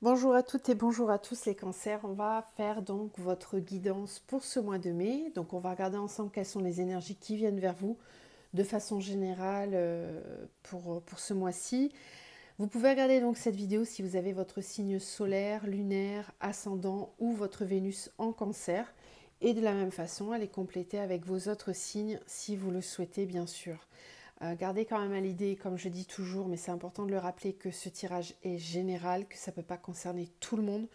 Bonjour à toutes et bonjour à tous les cancers. On va faire donc votre guidance pour ce mois de mai. Donc on va regarder ensemble quelles sont les énergies qui viennent vers vous de façon générale pour ce mois-ci. Vous pouvez regarder donc cette vidéo si vous avez votre signe solaire, lunaire, ascendant ou votre Vénus en cancer. Et de la même façon, elle est complétée avec vos autres signes si vous le souhaitez bien sûr. Gardez quand même à l'idée, comme je dis toujours, mais c'est important de le rappeler, que ce tirage est général, que ça ne peut pas concerner tout le monde.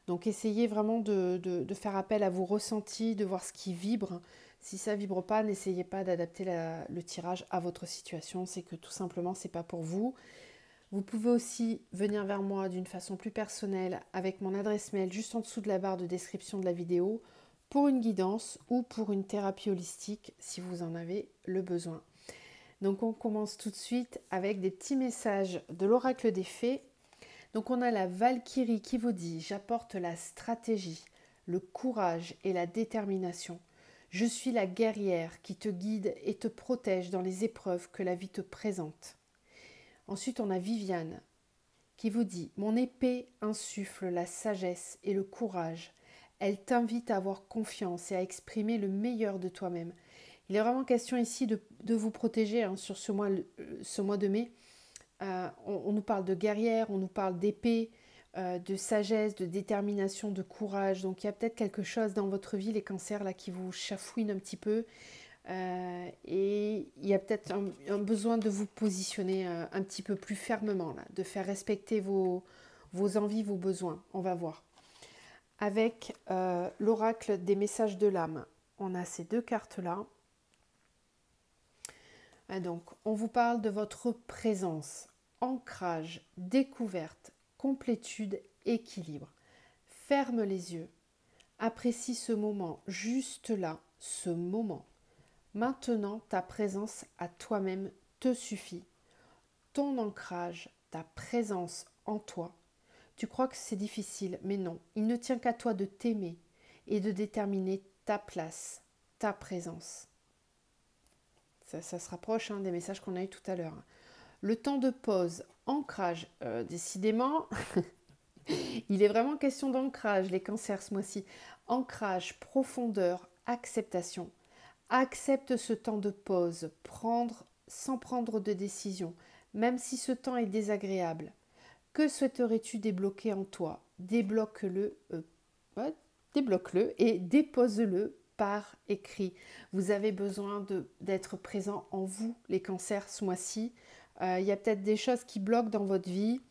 Donc essayez vraiment de faire appel à vos ressentis, de voir ce qui vibre. Si ça ne vibre pas, n'essayez pas d'adapter le tirage à votre situation. C'est que tout simplement, ce n'est pas pour vous. Vous pouvez aussi venir vers moi d'une façon plus personnelle avec mon adresse mail juste en dessous de la barre de description de la vidéo pour une guidance ou pour une thérapie holistique si vous en avez le besoin. Donc on commence tout de suite avec des petits messages de l'oracle des fées. Donc on a la Valkyrie qui vous dit: j'apporte la stratégie, le courage et la détermination. Je suis la guerrière qui te guide et te protège dans les épreuves que la vie te présente. Ensuite on a Viviane qui vous dit: mon épée insuffle la sagesse et le courage. Elle t'invite à avoir confiance et à exprimer le meilleur de toi-même. Il est vraiment question ici de vous protéger sur ce mois de mai. On nous parle de guerrière, on nous parle d'épée, de sagesse, de détermination, de courage. Donc il y a peut-être quelque chose dans votre vie, les cancers, là, qui vous chafouine un petit peu. Et il y a peut-être un besoin de vous positionner un petit peu plus fermement, là, de faire respecter vos envies, vos besoins. On va voir. Avec l'oracle des messages de l'âme, on a ces deux cartes-là. Donc, on vous parle de votre présence, ancrage, découverte, complétude, équilibre. Ferme les yeux. Apprécie ce moment, juste là, ce moment. Maintenant, ta présence à toi-même te suffit. Ton ancrage, ta présence en toi. Tu crois que c'est difficile, mais non. Il ne tient qu'à toi de t'aimer et de déterminer ta place, ta présence. Ça se rapproche des messages qu'on a eu tout à l'heure. Le temps de pause, ancrage, décidément, il est vraiment question d'ancrage, les cancers ce mois-ci. Ancrage, profondeur, acceptation. Accepte ce temps de pause, sans prendre de décision, même si ce temps est désagréable. Que souhaiterais-tu débloquer en toi? Débloque-le et dépose-le par écrit. Vous avez besoin d'être présent en vous, les cancers, ce mois-ci. Il y a peut-être des choses qui bloquent dans votre vie,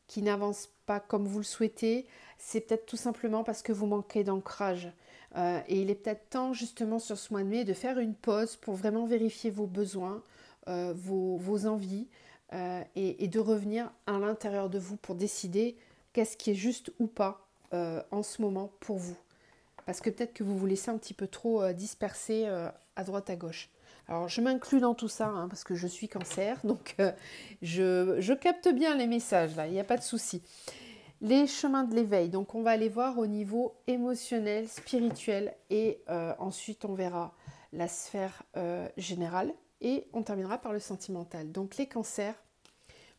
qui n'avancent pas comme vous le souhaitez. C'est peut-être tout simplement parce que vous manquez d'ancrage. Et il est peut-être temps, justement, sur ce mois de mai, de faire une pause pour vraiment vérifier vos besoins, vos envies, et de revenir à l'intérieur de vous pour décider qu'est-ce qui est juste ou pas en ce moment pour vous. Parce que peut-être que vous vous laissez un petit peu trop disperser à droite à gauche. Alors je m'inclus dans tout ça parce que je suis cancer, donc je capte bien les messages là, il n'y a pas de souci. Les chemins de l'éveil, donc on va aller voir au niveau émotionnel, spirituel et ensuite on verra la sphère générale et on terminera par le sentimental. Donc les cancers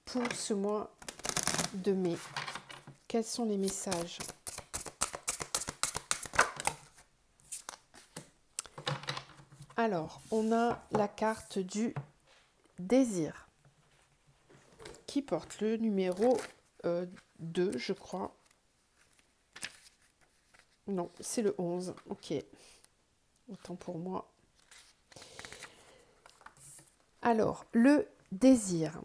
pour ce mois de mai, quels sont les messages? Alors, on a la carte du désir qui porte le numéro 2, je crois. Non, c'est le 11. Ok, autant pour moi. Alors, le désir.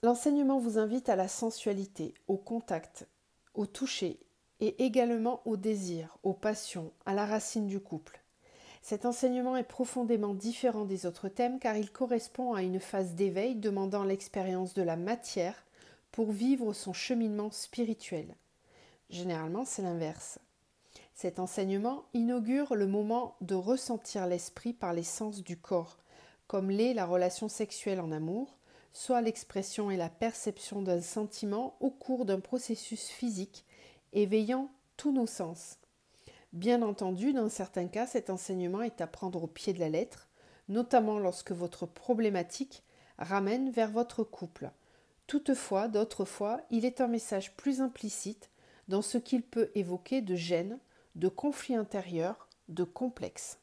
L'enseignement vous invite à la sensualité, au contact, au toucher et également au désir, aux passions, à la racine du couple. Cet enseignement est profondément différent des autres thèmes car il correspond à une phase d'éveil demandant l'expérience de la matière pour vivre son cheminement spirituel. Généralement, c'est l'inverse. Cet enseignement inaugure le moment de ressentir l'esprit par les sens du corps, comme l'est la relation sexuelle en amour, soit l'expression et la perception d'un sentiment au cours d'un processus physique éveillant tous nos sens. Bien entendu, dans certains cas, cet enseignement est à prendre au pied de la lettre, notamment lorsque votre problématique ramène vers votre couple. Toutefois, d'autres fois, il est un message plus implicite dans ce qu'il peut évoquer de gêne, de conflit intérieur, de complexe.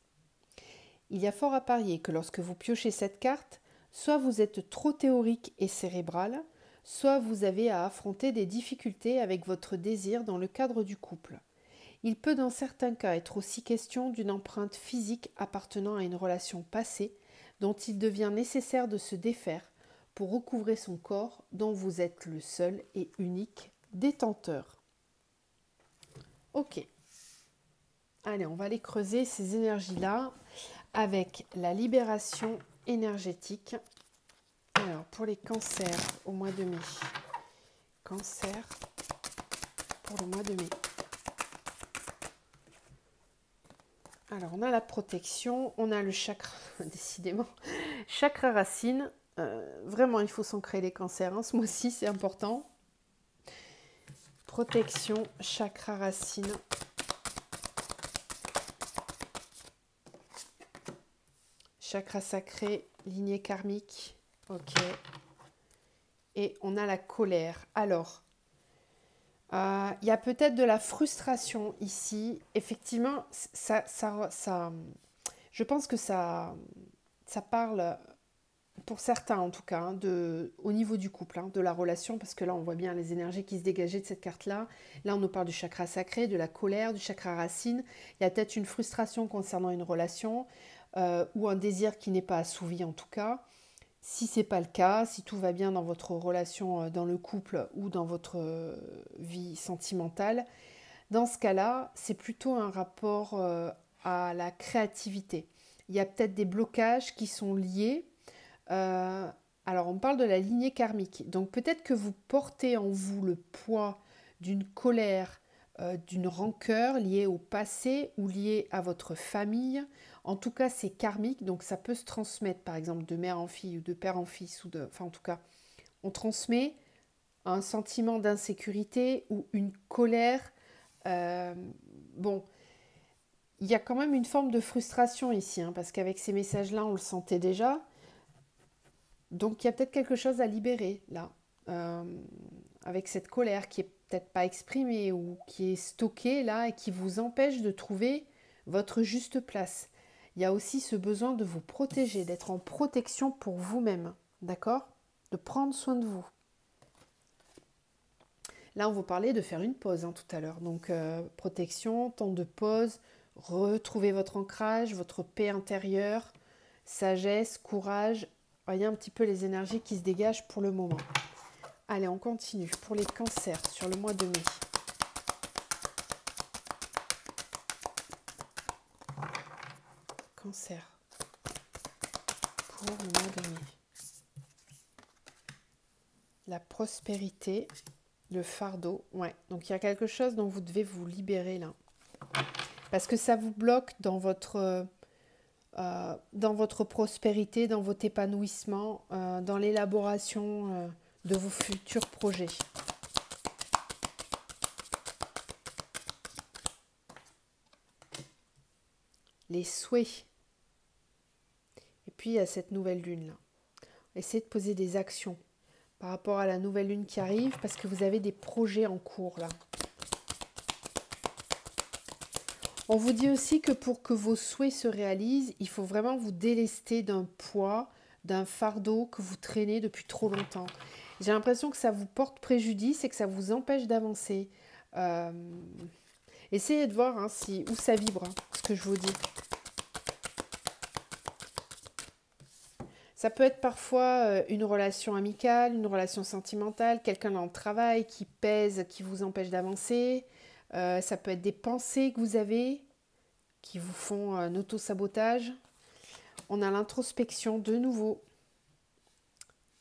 Il y a fort à parier que lorsque vous piochez cette carte, soit vous êtes trop théorique et cérébral, soit vous avez à affronter des difficultés avec votre désir dans le cadre du couple. Il peut dans certains cas être aussi question d'une empreinte physique appartenant à une relation passée dont il devient nécessaire de se défaire pour recouvrer son corps dont vous êtes le seul et unique détenteur. Ok. Allez, on va aller creuser ces énergies-là avec la libération énergétique. Alors, pour les cancers au mois de mai. Cancer pour le mois de mai. Alors, on a la protection, on a le chakra, décidément, chakra racine. Vraiment, il faut s'ancrer les cancers, hein, ce mois-ci, c'est important. Protection, chakra racine. Chakra sacré, lignée karmique. Ok. Et on a la colère. Alors, il y a peut-être de la frustration ici. Effectivement, je pense que ça parle, pour certains en tout cas, au niveau du couple, hein, de la relation, parce que là, on voit bien les énergies qui se dégageaient de cette carte-là. Là, on nous parle du chakra sacré, de la colère, du chakra racine. Il y a peut-être une frustration concernant une relation ou un désir qui n'est pas assouvi en tout cas. Si ce n'est pas le cas, si tout va bien dans votre relation, dans le couple ou dans votre vie sentimentale, dans ce cas-là, c'est plutôt un rapport à la créativité. Il y a peut-être des blocages qui sont liés. Alors, on parle de la lignée karmique. Donc, peut-être que vous portez en vous le poids d'une colère, d'une rancœur liée au passé ou liée à votre famille. En tout cas, c'est karmique, donc ça peut se transmettre, par exemple, de mère en fille ou de père en fils, enfin, en tout cas, on transmet un sentiment d'insécurité ou une colère. Bon, il y a quand même une forme de frustration ici, hein, parce qu'avec ces messages-là, on le sentait déjà. Donc, il y a peut-être quelque chose à libérer, là, avec cette colère qui est peut-être pas exprimée ou qui est stockée, là, et qui vous empêche de trouver votre juste place. Il y a aussi ce besoin de vous protéger, d'être en protection pour vous-même, d'accord? De prendre soin de vous. Là, on vous parlait de faire une pause hein, tout à l'heure. Donc, protection, temps de pause, retrouver votre ancrage, votre paix intérieure, sagesse, courage. Voyez un petit peu les énergies qui se dégagent pour le moment. Allez, on continue. Pour les cancers sur le mois de mai. Cancer. Pour le mois de mai. La prospérité, le fardeau. Ouais, donc il y a quelque chose dont vous devez vous libérer là. Parce que ça vous bloque dans votre prospérité, dans votre épanouissement, dans l'élaboration de vos futurs projets. Les souhaits. Et puis il y a cette nouvelle lune là. Essayez de poser des actions par rapport à la nouvelle lune qui arrive parce que vous avez des projets en cours là. On vous dit aussi que pour que vos souhaits se réalisent, il faut vraiment vous délester d'un poids, d'un fardeau que vous traînez depuis trop longtemps. J'ai l'impression que ça vous porte préjudice et que ça vous empêche d'avancer. Essayez de voir hein, où ça vibre, hein, ce que je vous dis. Ça peut être parfois une relation amicale, une relation sentimentale, quelqu'un dans le travail qui pèse, qui vous empêche d'avancer. Ça peut être des pensées que vous avez qui vous font un auto-sabotage. On a l'introspection de nouveau.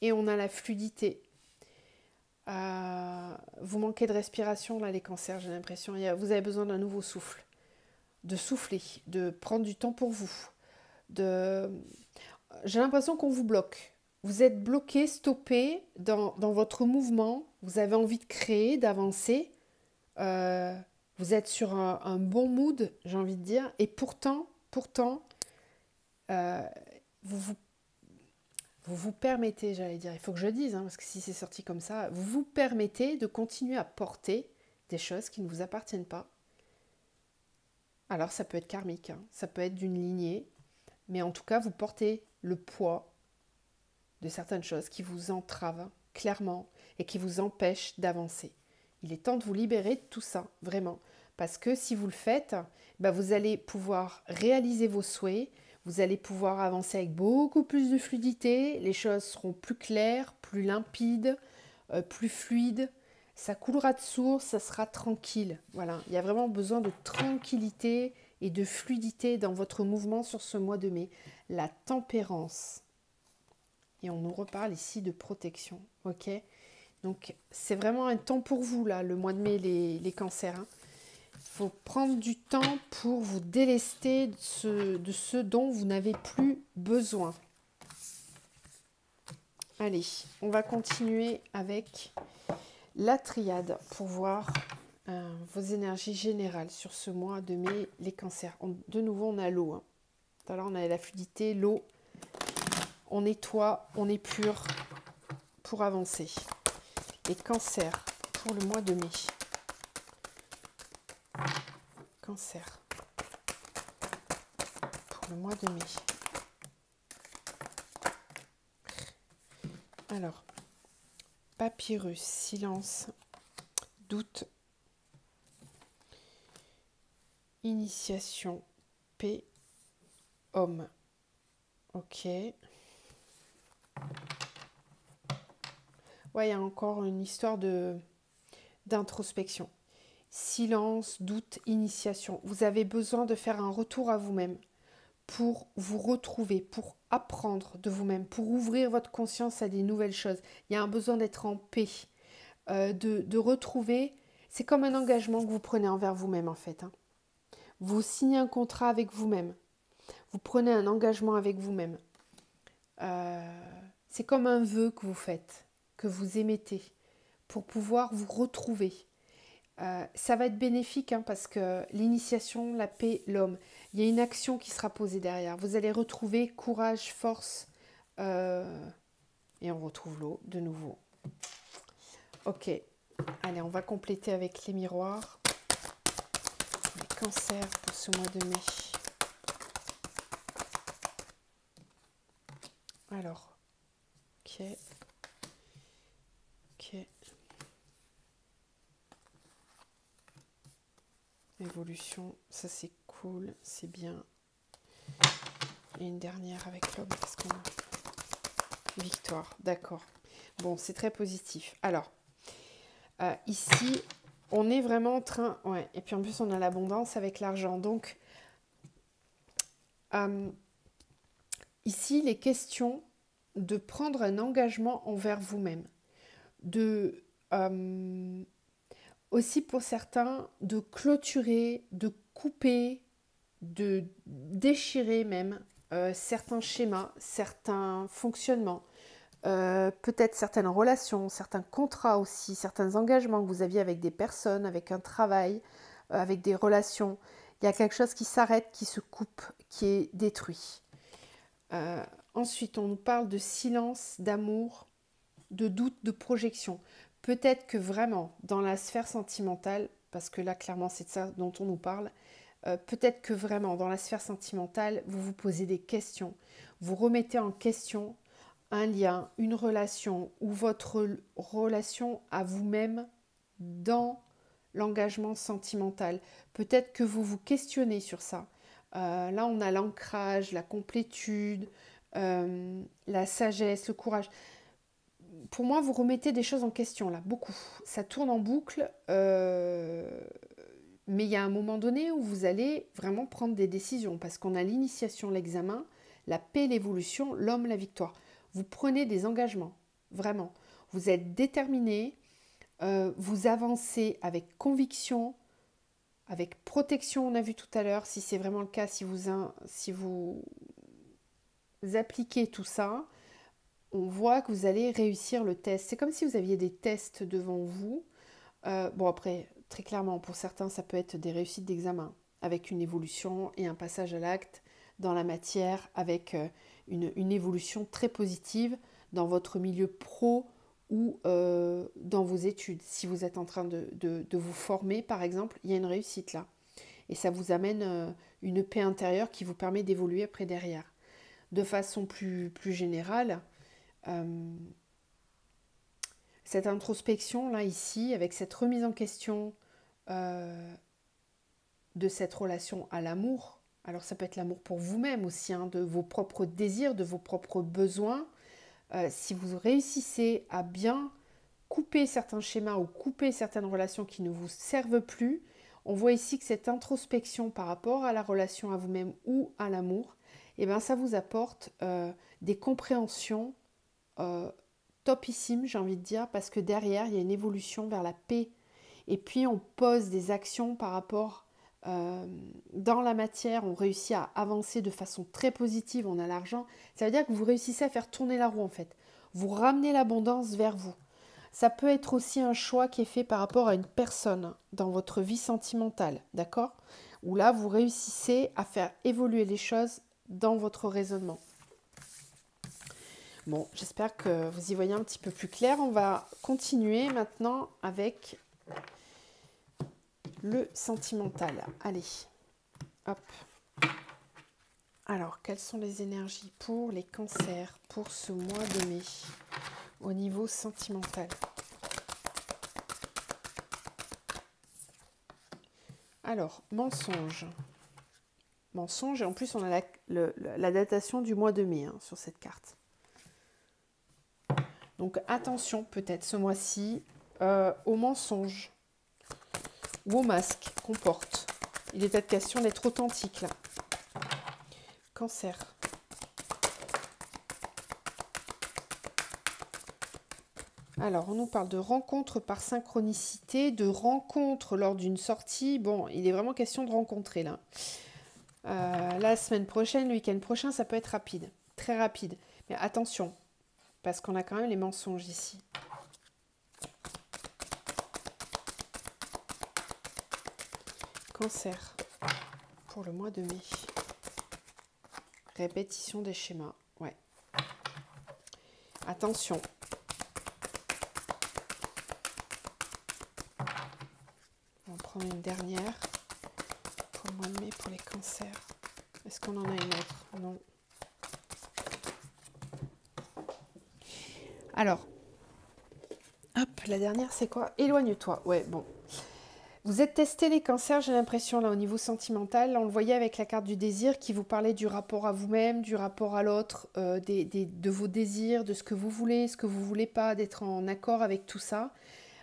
Et on a la fluidité. Vous manquez de respiration là les cancers, j'ai l'impression. Vous avez besoin d'un nouveau souffle. De souffler, de prendre du temps pour vous. J'ai l'impression qu'on vous bloque. Vous êtes bloqué, stoppé dans votre mouvement. Vous avez envie de créer, d'avancer. Vous êtes sur un bon mood, j'ai envie de dire. Et pourtant, vous vous vous permettez, j'allais dire, il faut que je le dise, hein, parce que si c'est sorti comme ça, vous vous permettez de continuer à porter des choses qui ne vous appartiennent pas. Alors ça peut être karmique, hein, ça peut être d'une lignée, mais en tout cas, vous portez le poids de certaines choses qui vous entravent clairement et qui vous empêchent d'avancer. Il est temps de vous libérer de tout ça, vraiment. Parce que si vous le faites, vous allez pouvoir réaliser vos souhaits, vous allez pouvoir avancer avec beaucoup plus de fluidité, les choses seront plus claires, plus limpides, plus fluides, ça coulera de source, ça sera tranquille. Voilà, il y a vraiment besoin de tranquillité et de fluidité dans votre mouvement sur ce mois de mai. La tempérance. Et on nous reparle ici de protection, ok ? Donc c'est vraiment un temps pour vous là, le mois de mai, les cancers. Hein. Il faut prendre du temps pour vous délester de ce dont vous n'avez plus besoin. Allez, on va continuer avec la triade pour voir vos énergies générales sur ce mois de mai, les cancers. De nouveau, on a l'eau. Hein. Tout à l'heure, on a la fluidité, l'eau. On nettoie, on est pur pour avancer. Les cancers pour le mois de mai. Cancer pour le mois de mai. Alors, papyrus, silence, doute, initiation, paix, homme. Ok. Ouais, il y a encore une histoire d'introspection. Silence, doute, initiation. Vous avez besoin de faire un retour à vous-même pour vous retrouver, pour apprendre de vous-même, pour ouvrir votre conscience à des nouvelles choses. Il y a un besoin d'être en paix, de retrouver. C'est comme un engagement que vous prenez envers vous-même en fait. Hein. Vous signez un contrat avec vous-même. Vous prenez un engagement avec vous-même. C'est comme un vœu que vous faites, que vous émettez, pour pouvoir vous retrouver. Ça va être bénéfique hein, parce que l'initiation, la paix, l'homme, il y a une action qui sera posée derrière. Vous allez retrouver courage, force, et on retrouve l'eau de nouveau. Ok, allez, on va compléter avec les miroirs. Les cancers pour ce mois de mai. Alors, ok. Évolution, ça c'est cool, c'est bien. Et une dernière avec l'homme, qu'est-ce qu'on a ? Victoire, d'accord. Bon, c'est très positif. Alors, ici, on est vraiment en train... Ouais, et puis en plus, on a l'abondance avec l'argent. Donc, ici, les questions de prendre un engagement envers vous-même. De... aussi pour certains, de clôturer, de couper, de déchirer même certains schémas, certains fonctionnements, peut-être certaines relations, certains contrats aussi, certains engagements que vous aviez avec des personnes, avec un travail, avec des relations. Il y a quelque chose qui s'arrête, qui se coupe, qui est détruit. Ensuite, on nous parle de silence, d'amour, de doute, de projection. Peut-être que vraiment, dans la sphère sentimentale, parce que là, clairement, c'est de ça dont on nous parle, peut-être que vraiment, dans la sphère sentimentale, vous vous posez des questions. Vous remettez en question un lien, une relation ou votre relation à vous-même dans l'engagement sentimental. Peut-être que vous vous questionnez sur ça. Là, on a l'ancrage, la complétude, la sagesse, le courage. Pour moi, vous remettez des choses en question, là, beaucoup. Ça tourne en boucle, mais il y a un moment donné où vous allez vraiment prendre des décisions, parce qu'on a l'initiation, l'examen, la paix, l'évolution, l'homme, la victoire. Vous prenez des engagements, vraiment. Vous êtes déterminé, vous avancez avec conviction, avec protection, on a vu tout à l'heure, si c'est vraiment le cas, si vous appliquez tout ça, on voit que vous allez réussir le test. C'est comme si vous aviez des tests devant vous. Bon après, très clairement, pour certains, ça peut être des réussites d'examen, avec une évolution et un passage à l'acte dans la matière, avec une évolution très positive dans votre milieu pro ou dans vos études. Si vous êtes en train de vous former, par exemple, il y a une réussite là. Et ça vous amène une paix intérieure qui vous permet d'évoluer après derrière. De façon plus générale, cette introspection là ici, avec cette remise en question de cette relation à l'amour, alors ça peut être l'amour pour vous-même aussi, hein, de vos propres désirs, de vos propres besoins. Si vous réussissez à bien couper certains schémas ou couper certaines relations qui ne vous servent plus, on voit ici que cette introspection par rapport à la relation à vous-même ou à l'amour, eh ben, ça vous apporte des compréhensions topissimes, j'ai envie de dire, parce que derrière, il y a une évolution vers la paix. Et puis, on pose des actions par rapport dans la matière, on réussit à avancer de façon très positive, on a l'argent. Ça veut dire que vous réussissez à faire tourner la roue en fait. Vous ramenez l'abondance vers vous. Ça peut être aussi un choix qui est fait par rapport à une personne dans votre vie sentimentale, d'accord? Où là, vous réussissez à faire évoluer les choses dans votre raisonnement. Bon, j'espère que vous y voyez un petit peu plus clair. On va continuer maintenant avec le sentimental. Allez, hop. Alors, quelles sont les énergies pour les cancers pour ce mois de mai au niveau sentimental? Alors, mensonge. Mensonge, et en plus on a la datation du mois de mai hein, sur cette carte. Donc attention peut-être ce mois-ci aux mensonges ou aux masques qu'on porte. Il est peut-être question d'être authentique là. Cancer. Alors, on nous parle de rencontres par synchronicité, de rencontres lors d'une sortie. Bon, il est vraiment question de rencontrer là. La semaine prochaine, le week-end prochain, ça peut être rapide, très rapide. Mais attention, parce qu'on a quand même les mensonges ici. Cancer, pour le mois de mai. Répétition des schémas, ouais. Attention. On va prendre une dernière pour le mois de mai pour les cancers. Est-ce qu'on en a une autre? Non. Alors, hop, la dernière c'est quoi? Éloigne-toi. Ouais, bon. Vous êtes testé les cancers, j'ai l'impression, là, au niveau sentimental. Là, on le voyait avec la carte du désir qui vous parlait du rapport à vous-même, du rapport à l'autre, de vos désirs, de ce que vous voulez, ce que vous voulez pas, d'être en accord avec tout ça.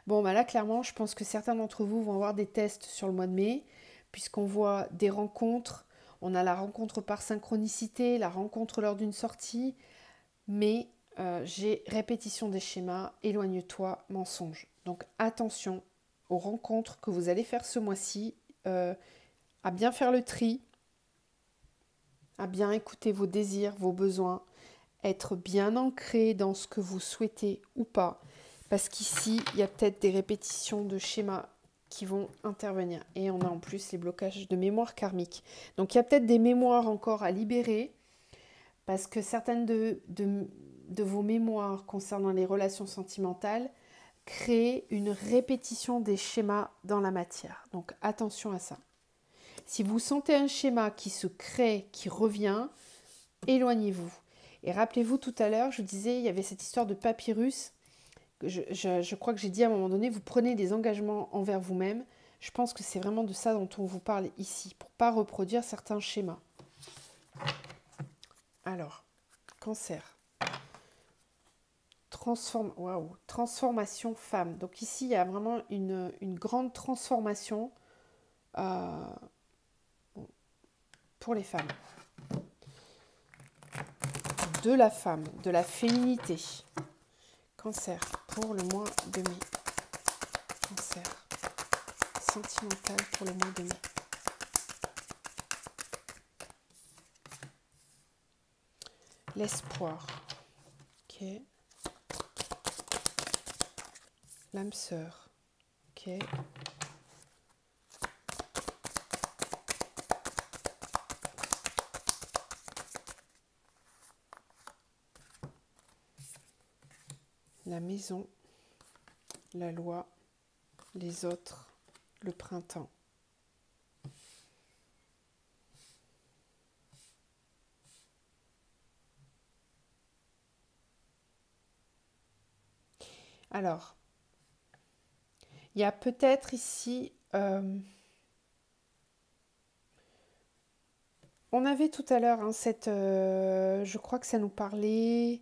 Bon, bah là, clairement, je pense que certains d'entre vous vont avoir des tests sur le mois de mai, puisqu'on voit des rencontres. On a la rencontre par synchronicité, la rencontre lors d'une sortie, mais j'ai répétition des schémas, éloigne-toi, mensonge. Donc attention aux rencontres que vous allez faire ce mois-ci, à bien faire le tri, à bien écouter vos désirs, vos besoins, être bien ancré dans ce que vous souhaitez ou pas, parce qu'ici, il y a peut-être des répétitions de schémas qui vont intervenir. Et on a en plus les blocages de mémoire karmique. Donc il y a peut-être des mémoires encore à libérer, parce que certaines de vos mémoires concernant les relations sentimentales créent une répétition des schémas dans la matière. Donc attention à ça. Si vous sentez un schéma qui se crée, qui revient, éloignez-vous. Et rappelez-vous tout à l'heure, je disais, il y avait cette histoire de papyrus. Je crois que j'ai dit à un moment donné, vous prenez des engagements envers vous-même. Je pense que c'est vraiment de ça dont on vous parle ici, pour ne pas reproduire certains schémas. Alors, cancer. Transformation femme. Donc ici, il y a vraiment une grande transformation pour les femmes. De la femme, de la féminité. Cancer, pour le mois de mai. Cancer, sentimental pour le mois de mai. L'espoir. Ok. L'âme sœur. Ok. la maison, la loi, les autres, le printemps. Alors, il y a peut-être ici, on avait tout à l'heure, hein, je crois que ça nous parlait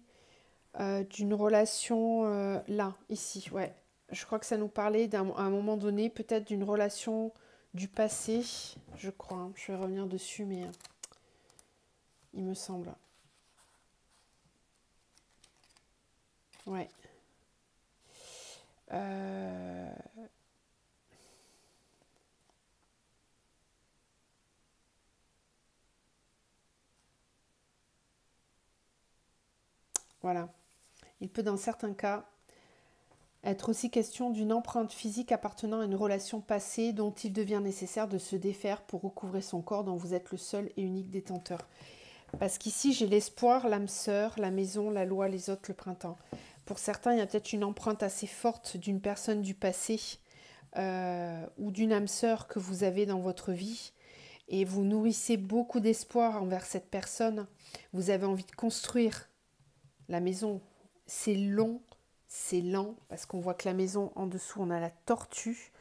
d'une relation là, ici, ouais. Je crois que ça nous parlait à un moment donné, peut-être d'une relation du passé, je crois, hein. Je vais revenir dessus, mais il me semble. Ouais. Euh, Voilà. Il peut dans certains cas être aussi question d'une empreinte physique appartenant à une relation passée dont il devient nécessaire de se défaire pour recouvrer son corps dont vous êtes le seul et unique détenteur. Parce qu'ici, j'ai l'espoir, l'âme sœur, la maison, la loi, les autres, le printemps. Pour certains, il y a peut-être une empreinte assez forte d'une personne du passé ou d'une âme sœur que vous avez dans votre vie et vous nourrissez beaucoup d'espoir envers cette personne. Vous avez envie de construire la maison. C'est long, c'est lent parce qu'on voit que la maison en dessous, on a la tortue.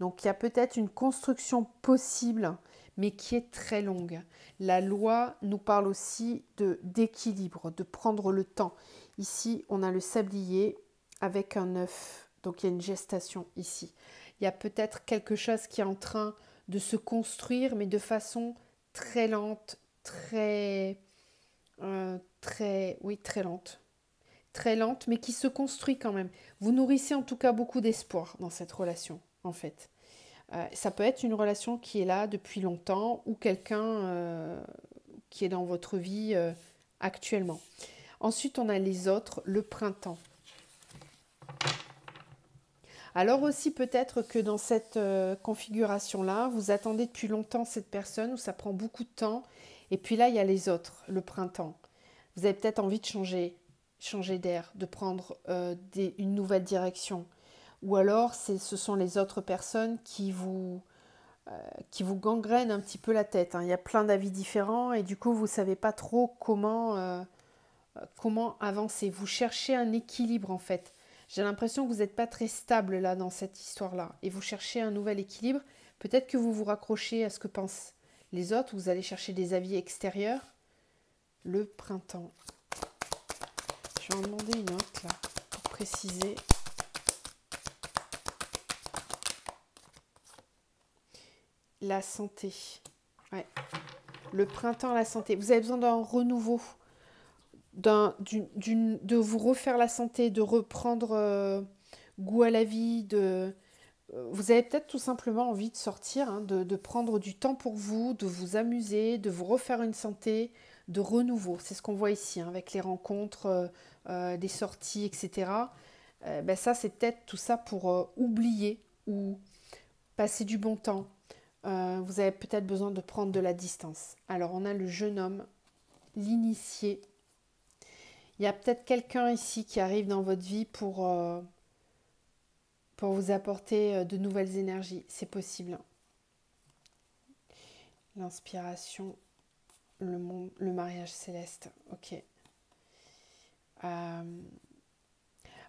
Donc il y a peut-être une construction possible, mais qui est très longue. La loi nous parle aussi d'équilibre, de prendre le temps. Ici, on a le sablier avec un œuf, donc il y a une gestation ici. Il y a peut-être quelque chose qui est en train de se construire, mais de façon très lente, très lente. Très lente, mais qui se construit quand même. Vous nourrissez en tout cas beaucoup d'espoir dans cette relation, en fait. Ça peut être une relation qui est là depuis longtemps ou quelqu'un qui est dans votre vie actuellement. Ensuite, on a les autres, le printemps. Alors aussi peut-être que dans cette configuration-là, vous attendez depuis longtemps cette personne où ça prend beaucoup de temps. Et puis là, il y a les autres, le printemps. Vous avez peut-être envie de changer d'air, de prendre une nouvelle direction. Ou alors, ce sont les autres personnes qui vous gangrènent un petit peu la tête, hein. Il y a plein d'avis différents et du coup, vous ne savez pas trop comment avancer. Vous cherchez un équilibre en fait. J'ai l'impression que vous n'êtes pas très stable là dans cette histoire-là et vous cherchez un nouvel équilibre. Peut-être que vous vous raccrochez à ce que pensent les autres, vous allez chercher des avis extérieurs. Le printemps. Je vais en demander une autre là pour préciser. La santé. Ouais. Le printemps, la santé. Vous avez besoin d'un renouveau. De vous refaire la santé, de reprendre goût à la vie, vous avez peut-être tout simplement envie de sortir, hein, de prendre du temps pour vous, de vous amuser, de vous refaire une santé, de renouveau. C'est ce qu'on voit ici, hein, avec les rencontres, des sorties, etc. Ben ça, c'est peut-être tout ça pour oublier ou passer du bon temps. Vous avez peut-être besoin de prendre de la distance. Alors, on a le jeune homme, l'initié. Il y a peut-être quelqu'un ici qui arrive dans votre vie pour vous apporter de nouvelles énergies. C'est possible. L'inspiration, le mariage céleste. Ok.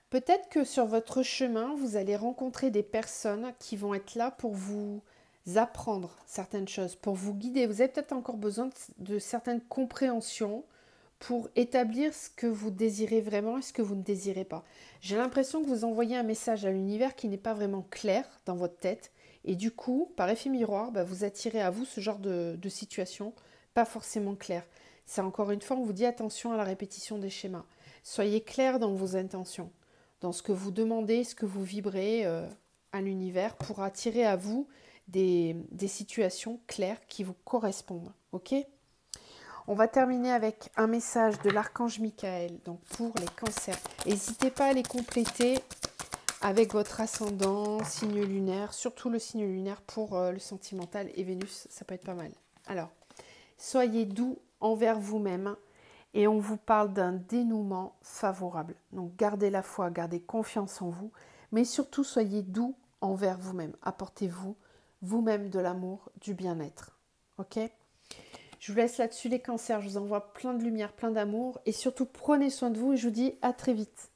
Peut-être que sur votre chemin, vous allez rencontrer des personnes qui vont être là pour vous apprendre certaines choses, pour vous guider. Vous avez peut-être encore besoin de certaines compréhensions pour établir ce que vous désirez vraiment et ce que vous ne désirez pas. J'ai l'impression que vous envoyez un message à l'univers qui n'est pas vraiment clair dans votre tête et du coup, par effet miroir, vous attirez à vous ce genre de situation pas forcément clair. C'est encore une fois, on vous dit attention à la répétition des schémas. Soyez clair dans vos intentions, dans ce que vous demandez, ce que vous vibrez à l'univers pour attirer à vous des situations claires qui vous correspondent. Ok ? On va terminer avec un message de l'archange Michael, donc pour les cancers. N'hésitez pas à les compléter avec votre ascendant, signe lunaire, surtout le signe lunaire pour le sentimental et Vénus, ça peut être pas mal. Alors, soyez doux envers vous-même Et on vous parle d'un dénouement favorable. Donc gardez la foi, gardez confiance en vous, mais surtout soyez doux envers vous-même. Apportez-vous vous-même de l'amour, du bien-être. Ok ? Je vous laisse là-dessus les cancers. Je vous envoie plein de lumière, plein d'amour. Et surtout, prenez soin de vous et je vous dis à très vite.